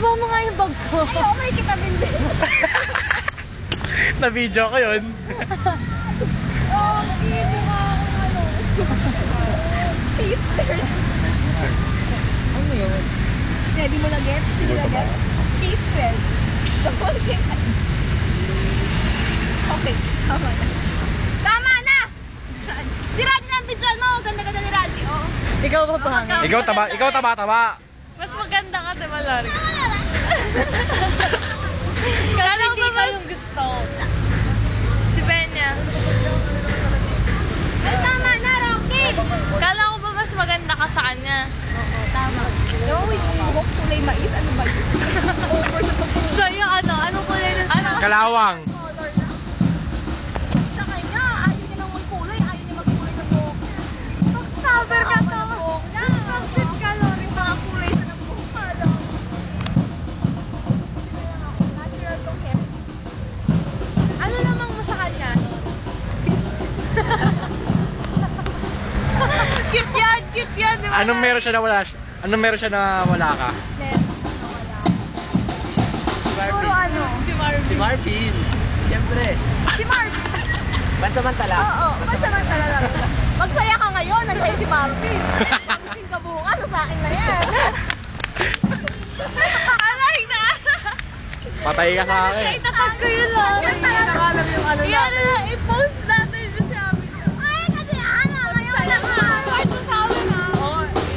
Ibaba mo nga yung bag ko. Ay, okay, kita din. Na-video ko yun. Oh, hindi mo akong ano. Taster. Ano yun? Hindi mo na get? Hindi mo na get? Taster. Okay, tama na. Tama na! Si Raji na ang picture mo. Ganda-ganda ni Raji, oo. Ikaw ba pangit? Ikaw taba. Mas maganda ka, diba, Lori? Kala ko ba yung gusto? Si Benya. Ay, tama na, Rocky! Kala ko ba mas maganda ka sa kanya? Oo, tama. No, wait, buhok kulay mais. Ano ba yun? Over sa pagbuhok. Sa'yo, ano? Anong kulay na sa'yo? Kalawang. Color na. Sa kanya, ayaw niya nang magkulay. Ayaw niya magkulay ng buhok niya. Mag-stubber ka to. Mag-shit ka, Lori. Mga kulay na ng buhok ka, Lori. Natural tong hair. Ano namang mo sa kanya? Cute yan, di ba? Anong meron siya na wala siya? Anong meron siya na wala ka? Puro ano? Si Marvin. Si Marvin. Siyempre. Si Marvin. Pansamantala. Oo, pansamantala lang. Magsaya ka ngayon, nagsaya si Marvin. Magsing ka bukas, sa akin na yan. Alay na! Patay ka sa akin. Itatag ko yun lang. Nakalam yung ano Yan natin. na, i-post natin yung sabi ko. Ay, kasi ano, ngayon na nga. Ay, ito sa amin ha.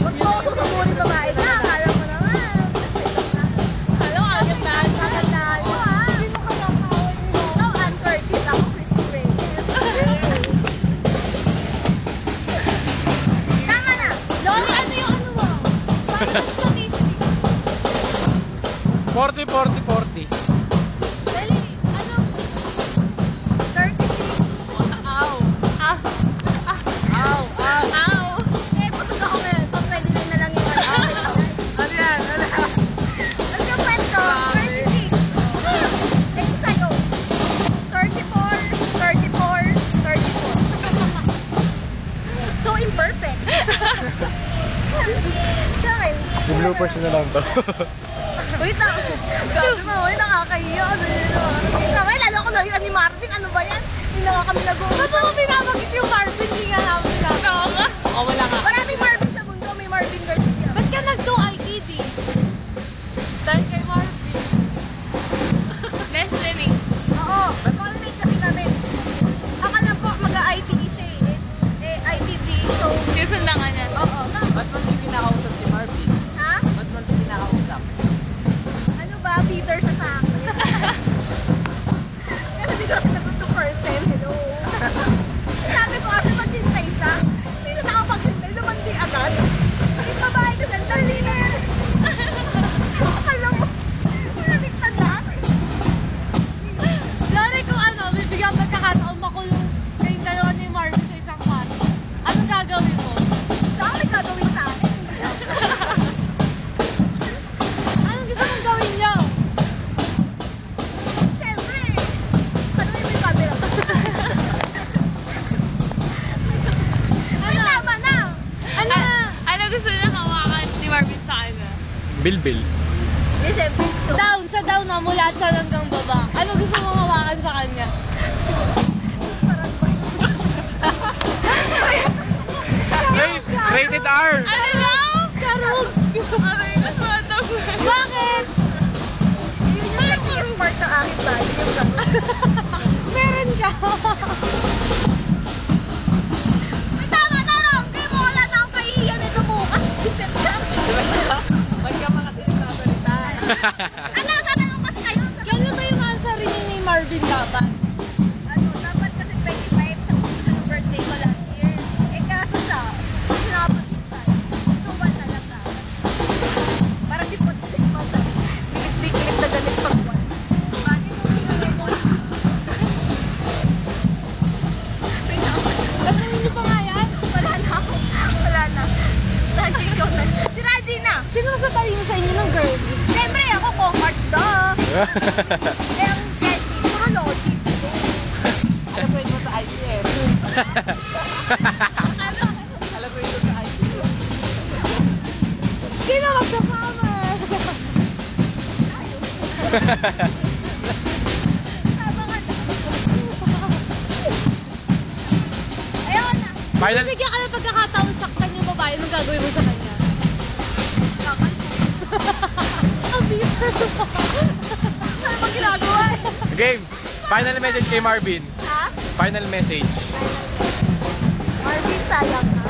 Huwag mo ako susuburin babae ka, akala mo naman. Alam, agad na. Magandaan mo ha. Hindi mo ka nakawin mo. Ikaw, Ann Curtis, ako Christy Reyes. Tama na. Lori, ano yung ano mo? Parang statistic. 40. Dali, ano? 36. Ow! Ah, Ow! Ow! ow. Eh, busog ako ngayon, so pwede na lang yung ano. Ano yan? Ano yan? Ano yung kwento? 36. Same sa'yo. 34. So imperfect. Sa akin. Bloopers na lang to. Wait lang. Sabi mo, wait, nakakahiya. Ano yun? Sabay, lalo ko lang yung ni Marvin. Ano ba yan? Hindi na nga kami nag-uusap. Ba't mo pinabagit yung Marvin? Hindi nga namin pinabagit. Oo nga. Oh, wala nga. Maraming Marvin sa mundo. May Marvin Garcia. Ba't ka nag-do-ITD? Dahil kay Marvin. Destiny. Oo. Soulmate kasi kami. Akala ko mag-ITE siya eh. ITD. So, Susundan ka niya. oo. Ba't mo hindi kinakausap si Marvin? Ha? Ba't mo hindi kinakausap? Ano ba? Peter siya sa akin. Kasi hindi ko siya nagot to first time. Hello. Sabi ko kasi maghintay siya. Hindi na nakapaghintay. Lumandi agad. Yung babae kasi ang dali na yan. Akala mo. Naliktad na. Lori, kung ano, bibigyan pagkakataon makulong kayong dalawa ni Marvin sa isang kwarto. Anong gagawin mo? Sa akin gagawin sa akin. Anong gusto mong gawin niyo? Siyempre. Ano yung may camera? Ay, tama na. Ano? Ano gusto niya hawakan ni Marvin sa kanya? Bilbil. Hindi, siyempre. Gusto. Down, sa down na mula siya hanggang baba. Ano gusto mong hawakan sa kanya? Rated R. Ano daw? Karug! Aray, nasmatang. Bakit? Yun yung sexiest part ng aking body. Yung gano'n. Meron ka. Ay, tama na, Rom. Kaya mo wala na akong kahihiyan nito bukas. Isip ka. Ba't ka pa kasi nagsasalita? Ano, tatanong kasi kayo. Kailan ba yung answer rin ni Marvin dapat? Ano, dapat kasi 25 sa birthday ko last year. Eh, kaso siya, hindi siya nakapaghintay. So, 1 na lang dapat. Para si Poch din pa sa bilit-bilit na galit pag 1. Bakit mo hindi na Poch? Wait lang. Gagawin niyo pa nga yan? Wala na ako. Wala na. Raji, ikaw na. Si Raji na. Sino mas matalino sa inyo ng girl? Siyempre, ako Concards daw. Eh, ang Eddie, puro logic. Alam ko ito sa ICF. Alam ko ito sa ICF. Sino magsasama? Tama ka na. Ayun na. Final, Bigyan ka ng pagkakataon saktan yung babae, anong gagawin mo sa kanya? Kakan. Ang bitter mo. Ano bang ginagawa eh? game. Final message kay Marvin. Ha? Final message. Marvin, sayang ka.